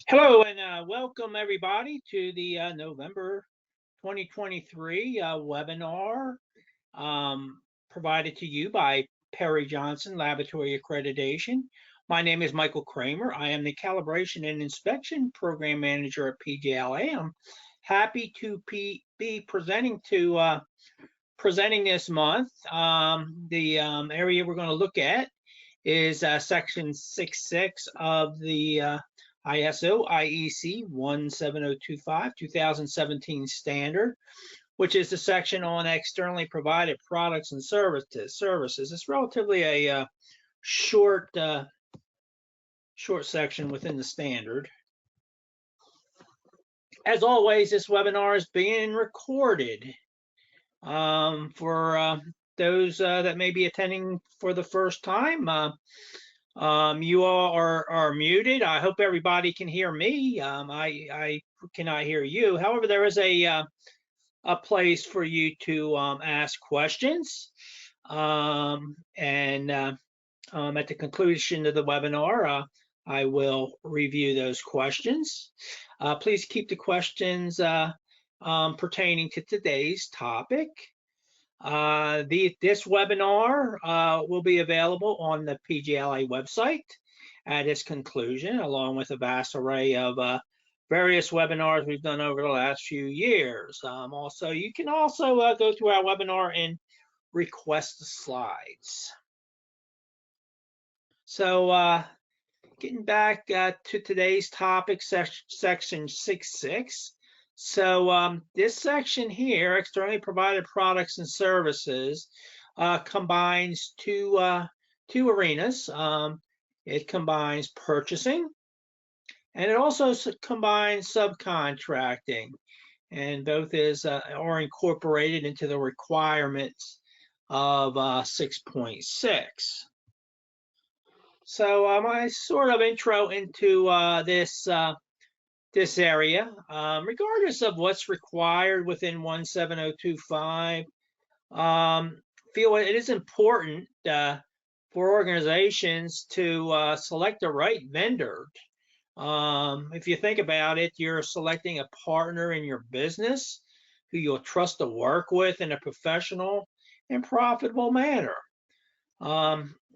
Hello and welcome everybody to the November 2023 webinar provided to you by Perry Johnson Laboratory Accreditation. My name is Michael Kramer. I am the Calibration and Inspection Program Manager at PJLA. I'm happy to be presenting this month. The area we're going to look at is Section 6.6 of the ISO IEC 17025 2017 standard, which is the section on externally provided products and services. It's relatively a short section within the standard. As always, this webinar is being recorded. For those that may be attending for the first time, you all are muted. I hope everybody can hear me. I cannot hear you. However, there is a place for you to ask questions. At the conclusion of the webinar, I will review those questions. Please keep the questions pertaining to today's topic. This webinar will be available on the PJLA website at its conclusion, along with a vast array of various webinars we've done over the last few years. Also, you can also go to our webinar and request the slides. So getting back to today's topic, section 6.6. So this section here, externally provided products and services, combines two arenas. It combines purchasing, and it also combines subcontracting, and both are incorporated into the requirements of 6.6. So my sort of intro into this area, regardless of what's required within 17025, feel it is important for organizations to select the right vendor. If you think about it, you're selecting a partner in your business who you'll trust to work with in a professional and profitable manner.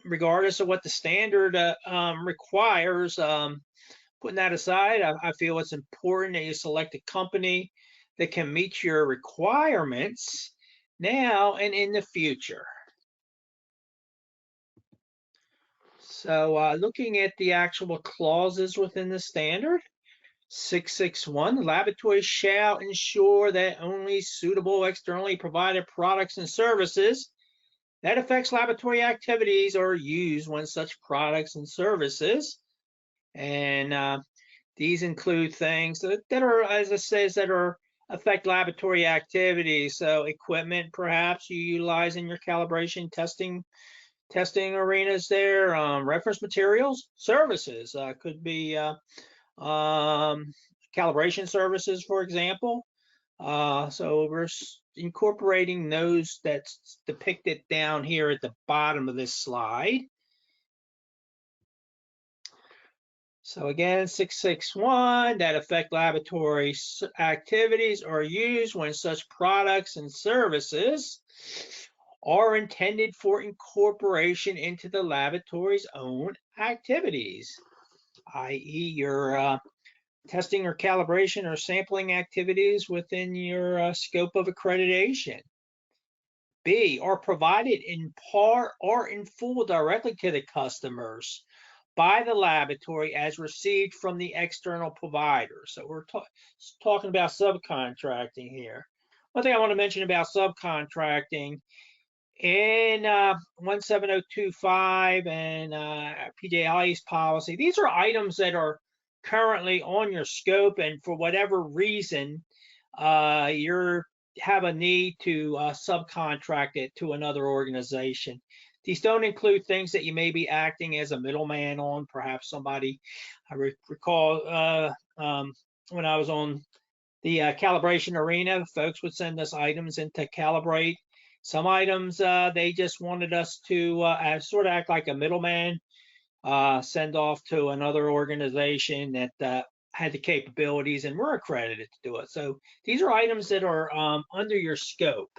Regardless of what the standard requires, putting that aside, I feel it's important that you select a company that can meet your requirements now and in the future. So looking at the actual clauses within the standard, 661, the laboratory shall ensure that only suitable externally provided products and services that affects laboratory activities are used when such products and services. And these include things that are, as it says, that affect laboratory activities. So equipment, perhaps you utilize in your calibration testing arenas there. Reference materials, services could be calibration services, for example. So we're incorporating those that's depicted down here at the bottom of this slide. So again, 661, that affect laboratory activities are used when such products and services are intended for incorporation into the laboratory's own activities, i.e. your testing or calibration or sampling activities within your scope of accreditation. B, are provided in part or in full directly to the customers by the laboratory as received from the external provider. So we're talking about subcontracting here. One thing I want to mention about subcontracting, in 17025 and PJLA's policy, these are items that are currently on your scope, and for whatever reason, you have a need to subcontract it to another organization. These don't include things that you may be acting as a middleman on. Perhaps somebody, I recall when I was on the calibration arena, folks would send us items in to calibrate. Some items they just wanted us to sort of act like a middleman, send off to another organization that had the capabilities and were accredited to do it. So these are items that are under your scope.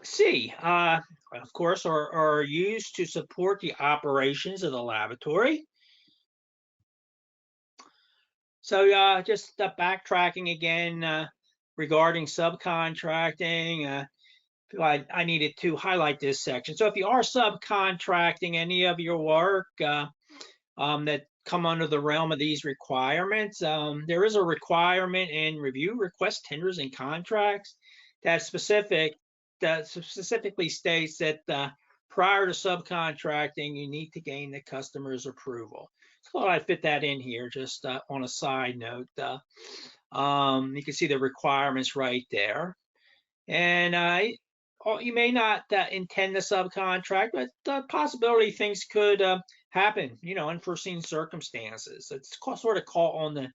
C, of course, are used to support the operations of the laboratory. So just backtracking again regarding subcontracting, I needed to highlight this section. So if you are subcontracting any of your work that come under the realm of these requirements, there is a requirement in review request tenders and contracts that specifically states that prior to subcontracting, you need to gain the customer's approval. So I thought I'd fit that in here just on a side note. You can see the requirements right there. And you may not intend to subcontract, but the possibility things could happen, unforeseen circumstances. It's sort of caught on the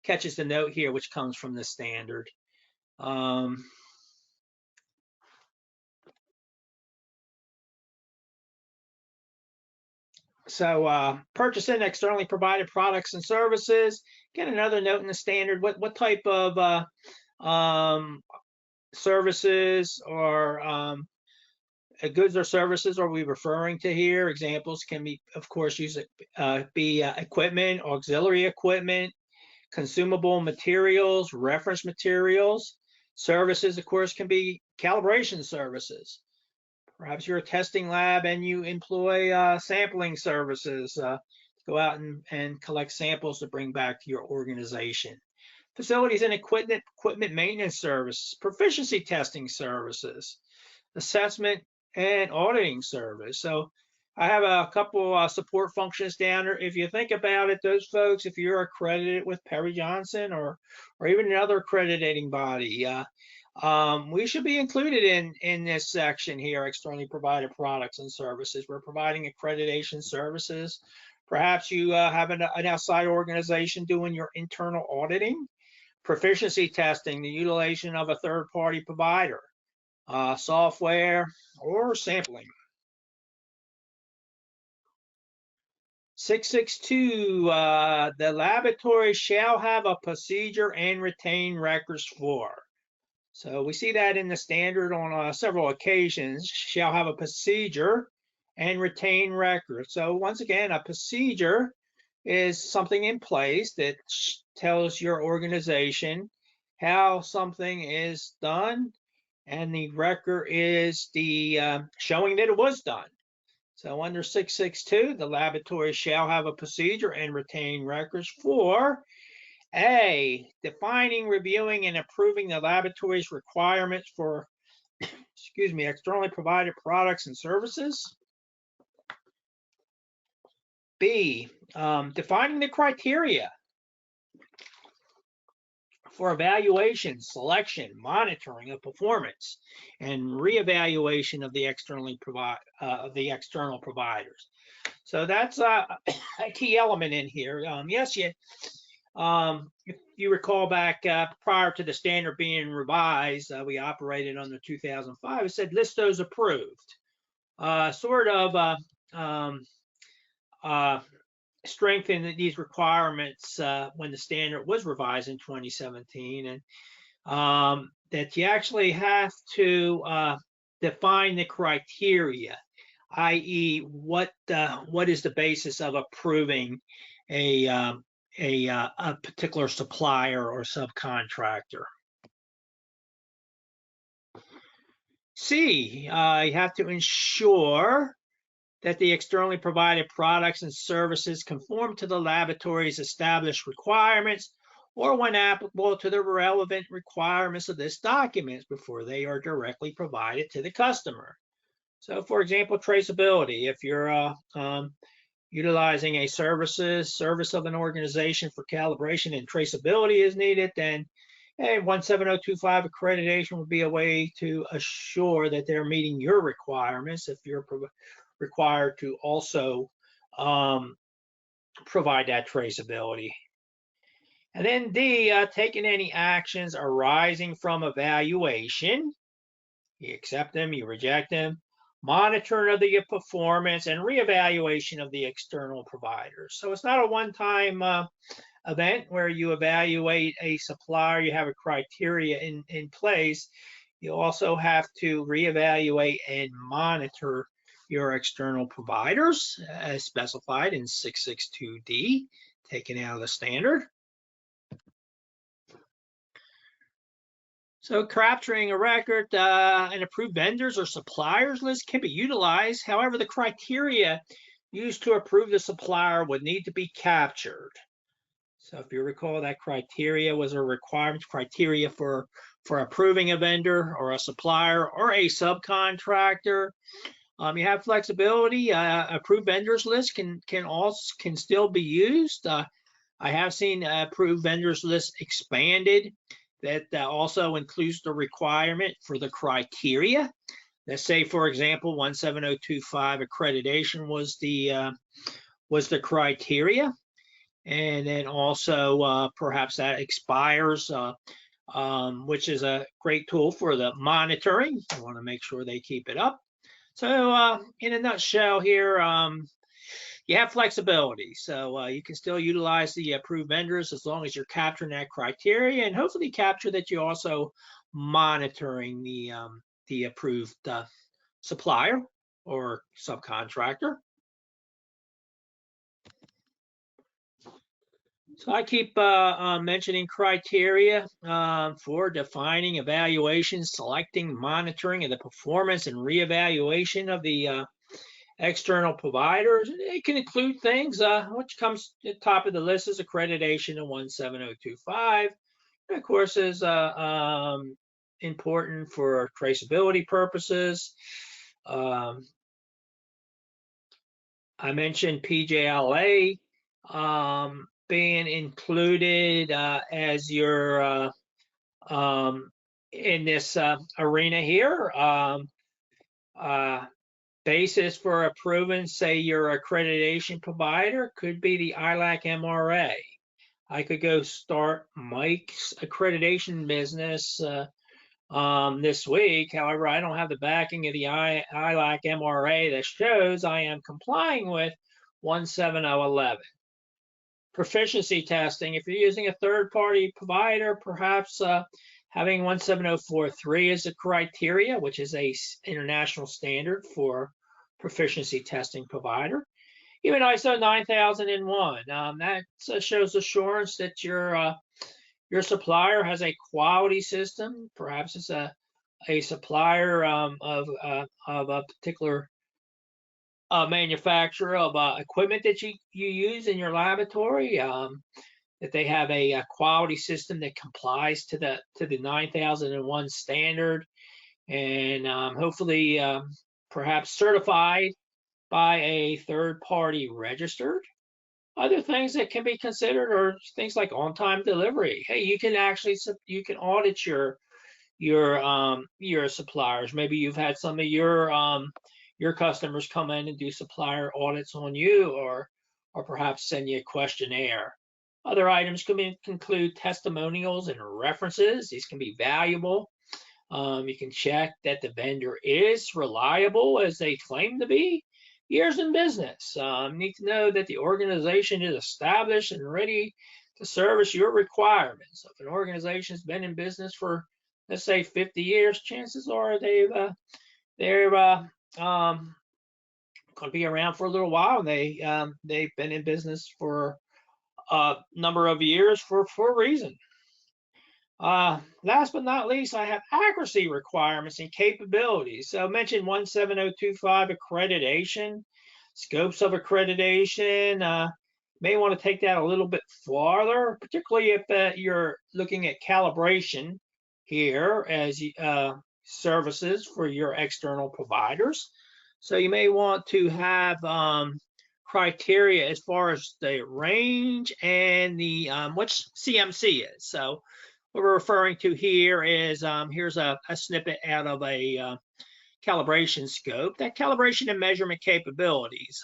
catches the note here, which comes from the standard. So purchasing externally provided products and services. Again, another note in the standard, what type of services or goods or services are we referring to here? Examples can be, of course, equipment, auxiliary equipment, consumable materials, reference materials. Services, of course, can be calibration services. Perhaps you're a testing lab and you employ sampling services to go out and collect samples to bring back to your organization. Facilities and equipment maintenance services, proficiency testing services, assessment and auditing service. So I have a couple support functions down there. If you think about it, those folks, if you're accredited with Perry Johnson or even another accrediting body, we should be included in this section here, externally provided products and services. We're providing accreditation services. Perhaps you have an outside organization doing your internal auditing, proficiency testing, the utilization of a third-party provider, software, or sampling. 662, the laboratory shall have a procedure and retain records for. So we see that in the standard on several occasions, shall have a procedure and retain records. So once again, a procedure is something in place that tells your organization how something is done, and the record is the showing that it was done. So under 662, the laboratory shall have a procedure and retain records for A, defining, reviewing, and approving the laboratory's requirements for, externally provided products and services. B, defining the criteria for evaluation, selection, monitoring of performance, and reevaluation of the external providers. So that's a key element in here. Yes, if you recall back prior to the standard being revised, we operated under 2005. It said list those approved. Sort of strengthen these requirements when the standard was revised in 2017, and that you actually have to define the criteria, i.e., what is the basis of approving a particular supplier or subcontractor. C, you have to ensure that the externally provided products and services conform to the laboratory's established requirements, or when applicable to the relevant requirements of this document before they are directly provided to the customer. So for example, traceability. If you're utilizing a service of an organization for calibration and traceability is needed, then And 17025 accreditation would be a way to assure that they're meeting your requirements if you're required to also provide that traceability. And then D, taking any actions arising from evaluation. You accept them, you reject them. Monitoring of the performance and reevaluation of the external providers. So it's not a one-time event where you evaluate a supplier, you have a criteria in place. You also have to reevaluate and monitor your external providers as specified in 662D, taken out of the standard. So capturing a record and approved vendors or suppliers list can be utilized. However, the criteria used to approve the supplier would need to be captured. So if you recall, that criteria was a requirement criteria for approving a vendor or a supplier or a subcontractor. You have flexibility. Approved vendors list can still be used. I have seen approved vendors list expanded that also includes the requirement for the criteria. Let's say, for example, 17025 accreditation was the criteria, and then also perhaps that expires, which is a great tool for the monitoring. I want to make sure they keep it up. So in a nutshell here, you have flexibility. So you can still utilize the approved vendors as long as you're capturing that criteria, and hopefully capture that you're also monitoring the approved supplier or subcontractor. So I keep mentioning criteria for defining, evaluation, selecting, monitoring of the performance and reevaluation of the external providers. It can include things, which comes at the top of the list is accreditation in 17025. And of course, is important for traceability purposes. I mentioned PJLA being included as your in this arena here. Basis for approving, say, your accreditation provider could be the ILAC MRA. I could go start Mike's accreditation business this week. However, I don't have the backing of the ILAC MRA that shows I am complying with 17011. Proficiency testing. If you're using a third-party provider, perhaps having 17043 as a criteria, which is a international standard for proficiency testing provider. Even ISO 9001, that shows assurance that your supplier has a quality system. Perhaps it's a supplier of a particular manufacturer of equipment that you use in your laboratory. That they have a quality system that complies to the 9001 standard, and hopefully perhaps certified by a third party registered. Other things that can be considered are things like on-time delivery. Hey, you can audit your suppliers. Maybe you've had some of your customers come in and do supplier audits on you, or perhaps send you a questionnaire. Other items can include testimonials and references. These can be valuable. You can check that the vendor is reliable as they claim to be. Years in business. You need to know that the organization is established and ready to service your requirements. If an organization has been in business for, let's say, 50 years, chances are they're going to be around for a little while. They've been in business for a number of years for a reason. Last but not least, I have accuracy requirements and capabilities. So I mentioned 17025 accreditation, scopes of accreditation. May want to take that a little bit farther, particularly if you're looking at calibration here as services for your external providers. So you may want to have criteria as far as the range and the which CMC is. So what we're referring to here is, here's a snippet out of a calibration scope. That calibration and measurement capabilities.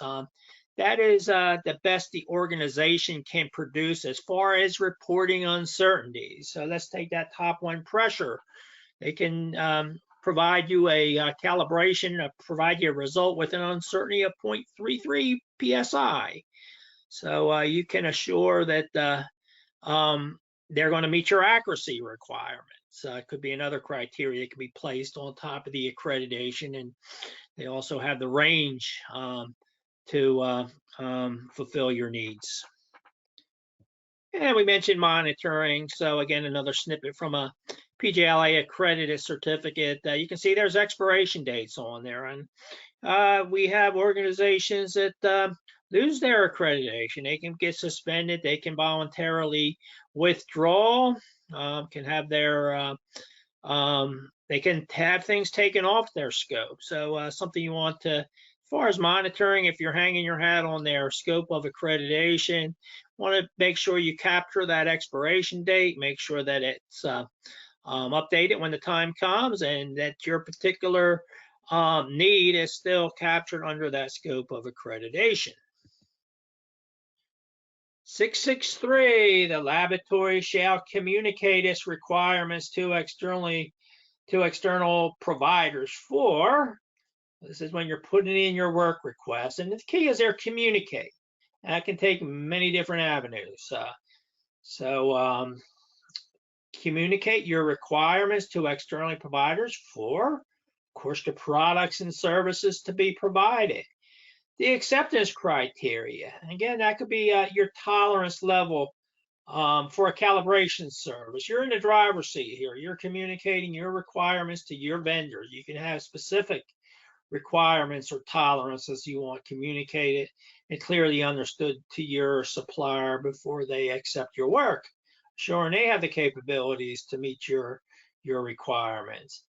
That is the best the organization can produce as far as reporting uncertainties. So let's take that top one, pressure. They can provide you a calibration, provide you a result with an uncertainty of 0.33 psi. So you can assure that they're going to meet your accuracy requirements. It could be another criteria that can be placed on top of the accreditation, and they also have the range to fulfill your needs. And we mentioned monitoring. So again, another snippet from a PJLA accredited certificate. You can see there's expiration dates on there, and we have organizations that lose their accreditation. They can get suspended. They can voluntarily withdraw. Can have their they can have things taken off their scope. So something you want to, as far as monitoring, if you're hanging your hat on their scope of accreditation, want to make sure you capture that expiration date, make sure that it's updated when the time comes, and that your particular need is still captured under that scope of accreditation. 663, the laboratory shall communicate its requirements to external providers for, this is when you're putting in your work request, and the key is there, communicate. That can take many different avenues. Communicate your requirements to external providers for, of course, the products and services to be provided. The acceptance criteria, again, that could be your tolerance level for a calibration service. You're in the driver's seat here. You're communicating your requirements to your vendors. You can have specific requirements or tolerances you want communicated and clearly understood to your supplier before they accept your work. Sure, and they have the capabilities to meet your requirements.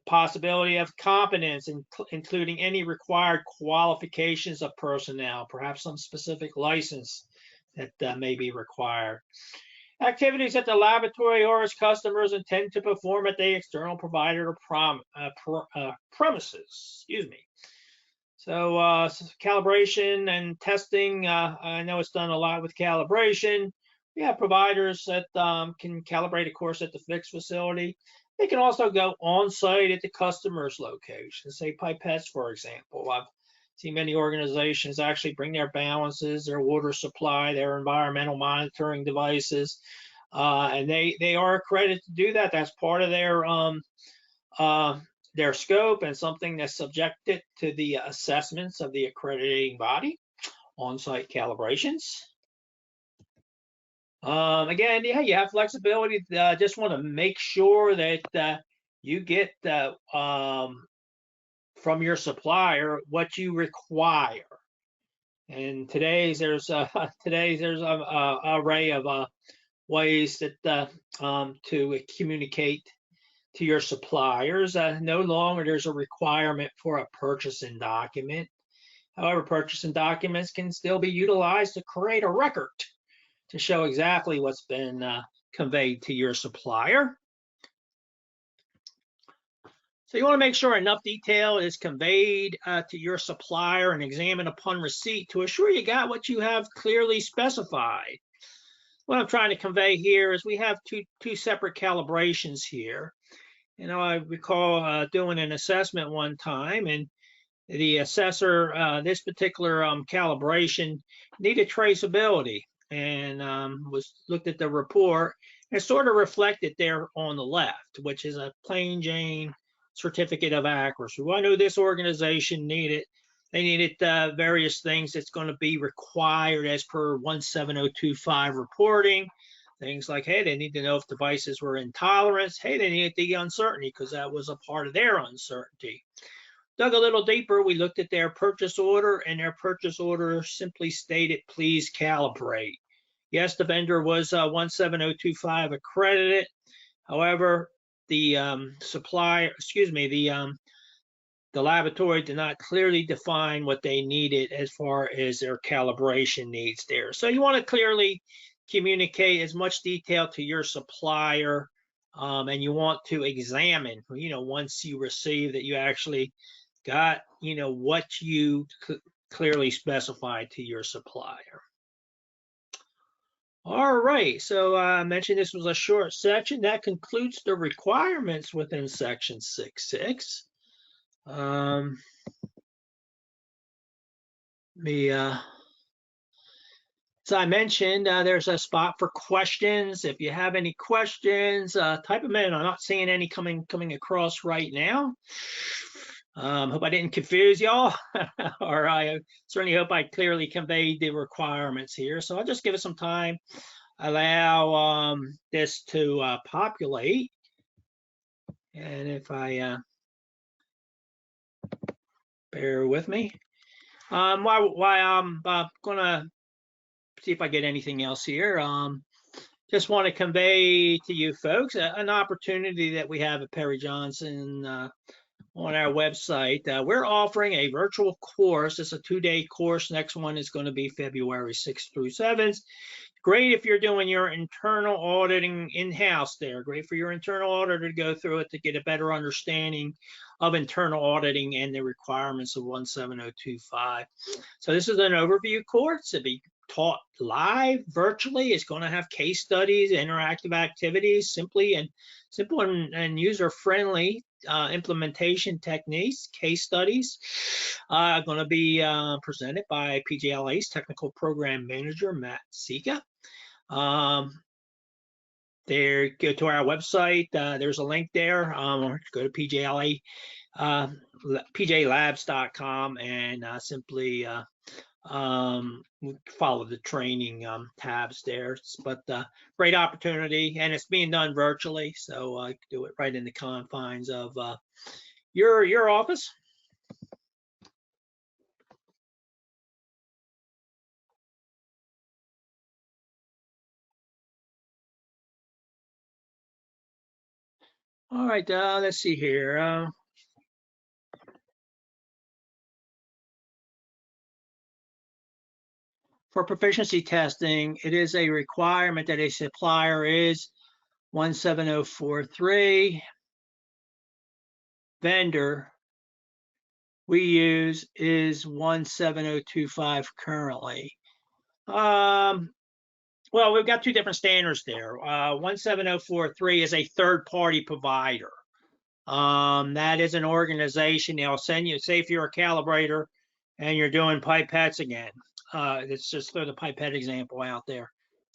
Possibility of competence, including any required qualifications of personnel, perhaps some specific license that may be required. Activities that the laboratory or its customers intend to perform at the external provider or premises. Excuse me. So calibration and testing, I know it's done a lot with calibration. We have providers that can calibrate, of course, at the fixed facility. They can also go on site at the customer's location, say pipettes, for example. I've seen many organizations actually bring their balances, their water supply, their environmental monitoring devices, and they are accredited to do that. That's part of their scope and something that's subjected to the assessments of the accrediting body, on-site calibrations. Again, yeah, you have flexibility. Just want to make sure that you get from your supplier what you require. And today's there's an array of ways that to communicate to your suppliers. No longer there's a requirement for a purchasing document. However, purchasing documents can still be utilized to create a record to show exactly what's been conveyed to your supplier. So you want to make sure enough detail is conveyed to your supplier and examined upon receipt to assure you got what you have clearly specified. What I'm trying to convey here is we have two separate calibrations here. You know, I recall doing an assessment one time, and the assessor, this particular calibration needed traceability, and was looked at the report and sort of reflected there on the left, which is a plain Jane certificate of accuracy. Well, I knew this organization needed various things that's going to be required as per 17025 reporting. Things like, hey, they need to know if devices were in tolerance. Hey, they needed the uncertainty because that was a part of their uncertainty. Dug a little deeper, we looked at their purchase order, and their purchase order simply stated, please calibrate. Yes, the vendor was 17025 accredited. However, the the laboratory did not clearly define what they needed as far as their calibration needs there. So you want to clearly communicate as much detail to your supplier, and you want to examine, once you receive that you actually got, what you clearly specified to your supplier. All right, so I mentioned this was a short section. That concludes the requirements within section 6.6. As I mentioned, there's a spot for questions. If you have any questions, type them in. I'm not seeing any coming across right now. Hope I didn't confuse y'all, or I certainly hope I clearly conveyed the requirements here. So I'll just give it some time, allow this to populate. And if I bear with me, while I'm gonna see if I get anything else here. Just want to convey to you folks an opportunity that we have at Perry Johnson on our website. We're offering a virtual course. It's a 2-day course. Next one is going to be February 6th through 7th. Great if you're doing your internal auditing in-house there. Great for your internal auditor to go through it to get a better understanding of internal auditing and the requirements of 17025. So this is an overview course. It'll be taught live, virtually. It's going to have case studies, interactive activities, simple and user-friendly implementation techniques, case studies. Going to be presented by PJLA's Technical Program Manager, Matt Sika. There, go to our website. There's a link there. Go to PJLA, pjlabs.com, and simply follow the training tabs there. But great opportunity, and it's being done virtually, so do it right in the confines of your office. All right, let's see here. For proficiency testing, it is a requirement that a supplier is 17043. Vendor we use is 17025 currently. Well, we've got two different standards there. 17043 is a third-party provider. That is an organization. They'll send you, say if you're a calibrator and you're doing pipettes again. Let's just throw the pipette example out there.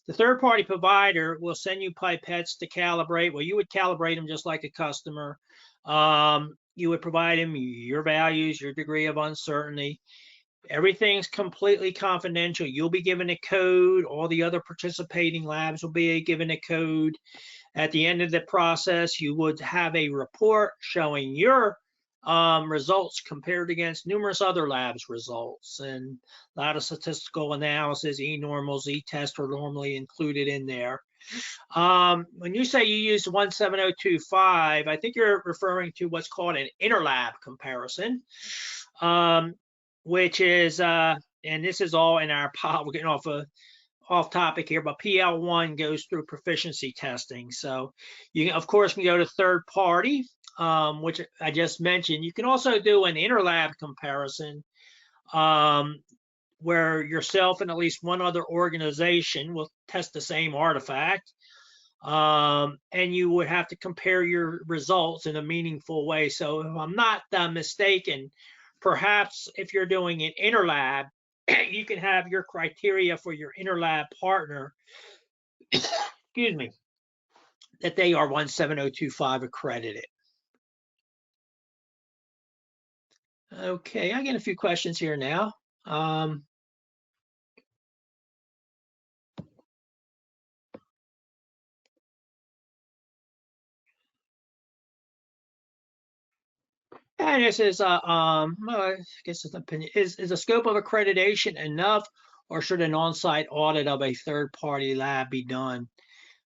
The third-party provider will send you pipettes to calibrate. Well, you would calibrate them just like a customer. You would provide them your values, your degree of uncertainty. Everything's completely confidential. You'll be given a code. All the other participating labs will be given a code. At the end of the process, you would have a report showing your results compared against numerous other labs' results, and a lot of statistical analysis, e-normals, e-tests are normally included in there. When you say you use 17025, I think you're referring to what's called an interlab comparison, which is, and this is all in our pod. We're getting off topic here, but PL1 goes through proficiency testing. So you, of course, can go to third party, which I just mentioned. You can also do an interlab comparison where yourself and at least one other organization will test the same artifact. And you would have to compare your results in a meaningful way. So if I'm not mistaken, perhaps if you're doing an interlab, you can have your criteria for your interlab partner, excuse me, that they are 17025 accredited. Okay, I get a few questions here now. And this is, I guess it's an opinion. Is the scope of accreditation enough, or should an on-site audit of a third-party lab be done?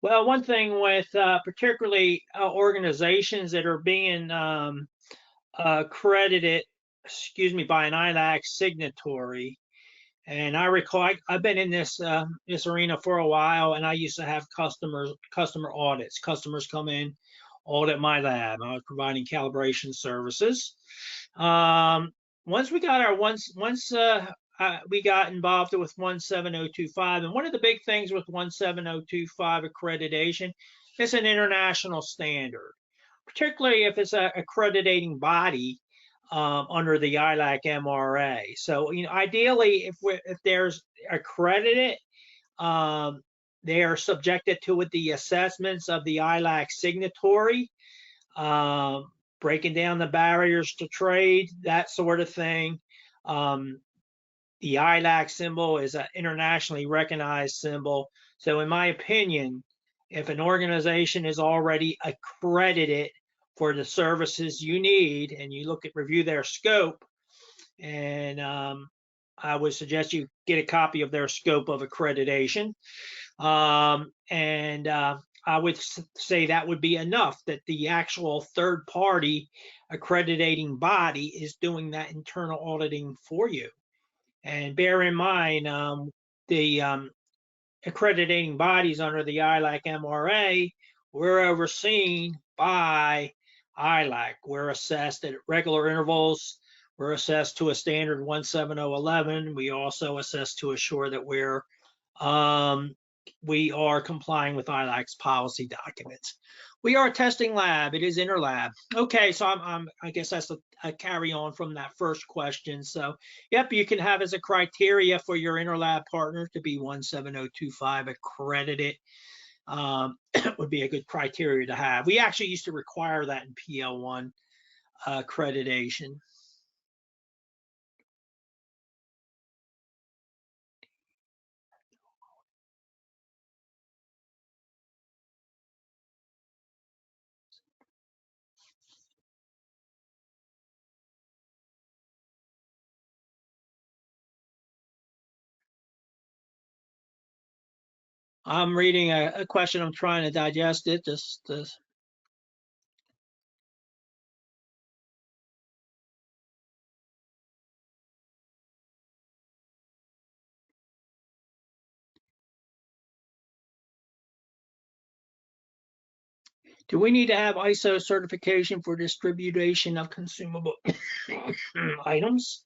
Well, one thing with particularly organizations that are being accredited, excuse me, by an ILAC signatory, And I recall I've been in this this arena for a while, and I used to have customer audits. Customers come in, audit my lab. I was providing calibration services. Once we got our once we got involved with 17025, and one of the big things with 17025 accreditation, it's an international standard, particularly if it's a accrediting body under the ILAC MRA. So, ideally, if there's accredited, they are subjected to the assessments of the ILAC signatory, breaking down the barriers to trade, that sort of thing. The ILAC symbol is an internationally recognized symbol. So in my opinion, if an organization is already accredited for the services you need, and you review their scope, and I would suggest you get a copy of their scope of accreditation. I would say that would be enough, that the actual third party accrediting body is doing that internal auditing for you. And bear in mind, the accrediting bodies under the ILAC MRA, we're overseen by ILAC. We're assessed at regular intervals. We're assessed to a standard 17011. We also assess to assure that we are complying with ILAC's policy documents. We are a testing lab. It is interlab. Okay, so I guess that's a carry on from that first question. So, yep, you can have as a criteria for your interlab partner to be 17025 accredited. Would be a good criteria to have. We actually used to require that in PL1 accreditation. I'm reading a question. I'm trying to digest it. Do we need to have ISO certification for distribution of consumable items?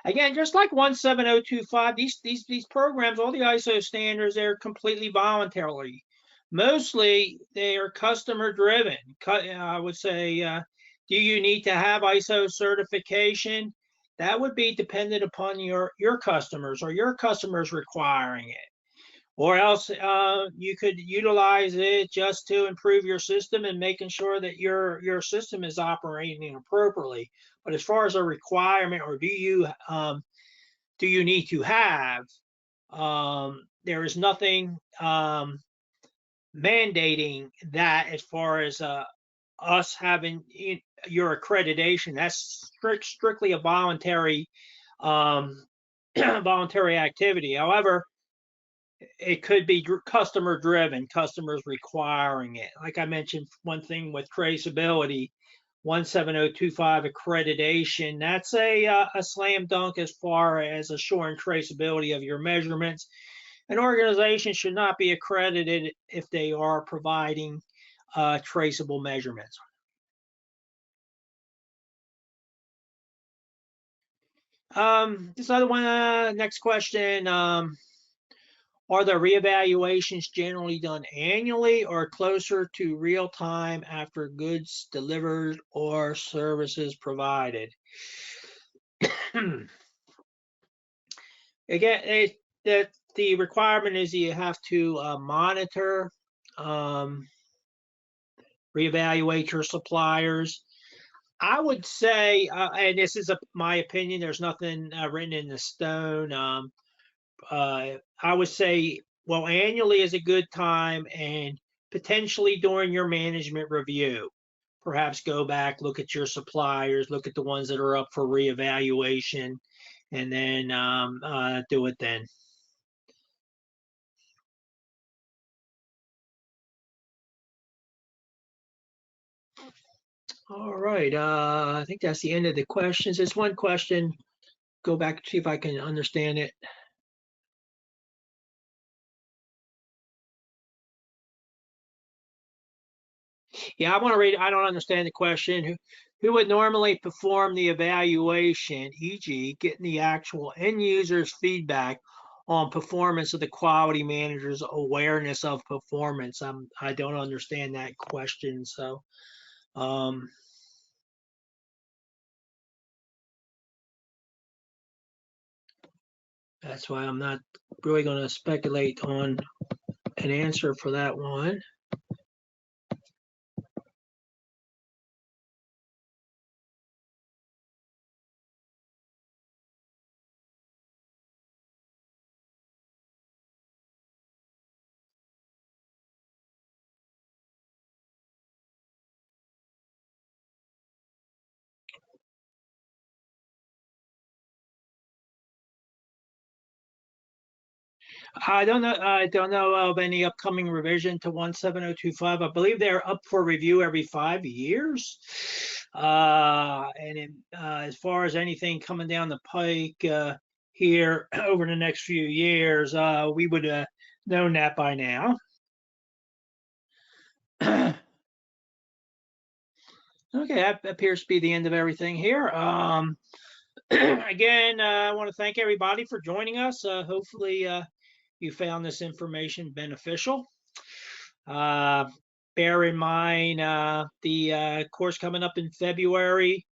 Again, just like 17025, these programs, all the ISO standards, they're completely voluntary. Mostly they are customer driven. I would say, do you need to have ISO certification? That would be dependent upon your customers, or your customers requiring it. Or else you could utilize it just to improve your system and making sure that your system is operating appropriately. But as far as a requirement, or do you need to have, there is nothing mandating that as far as us having your accreditation. That's strictly a voluntary voluntary activity. However, it could be customer driven, customers requiring it. Like I mentioned, one thing with traceability, 17025 accreditation, that's a slam dunk as far as assuring traceability of your measurements. An organization should not be accredited if they are providing traceable measurements. This other one, next question. Are the reevaluations generally done annually or closer to real time after goods delivered or services provided? Again, the requirement is you have to monitor, reevaluate your suppliers. I would say, and this is my opinion, there's nothing written in the stone. I would say, well, annually is a good time, and potentially during your management review, perhaps go back, look at your suppliers, look at the ones that are up for reevaluation, and then do it then. All right, I think that's the end of the questions. There's one question go back and see if I can understand it. Yeah, I want to read. I don't understand the question. Who would normally perform the evaluation, e.g., getting the actual end user's feedback on performance of the quality manager's awareness of performance? I don't understand that question. So, that's why I'm not really going to speculate on an answer for that one. I don't know. I don't know of any upcoming revision to 17025. I believe they're up for review every 5 years. As far as anything coming down the pike here over the next few years, we would have known that by now. Okay, that appears to be the end of everything here. Again, I want to thank everybody for joining us. Hopefully, you found this information beneficial. Bear in mind the course coming up in February.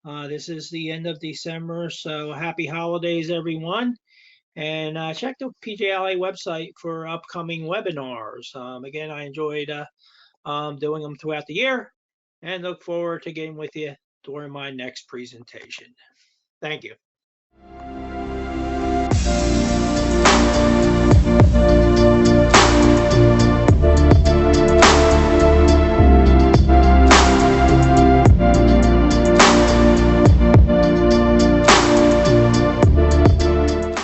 This is the end of December, so happy holidays, everyone. And check the PJLA website for upcoming webinars. Again, I enjoyed doing them throughout the year and look forward to getting with you during my next presentation. Thank you.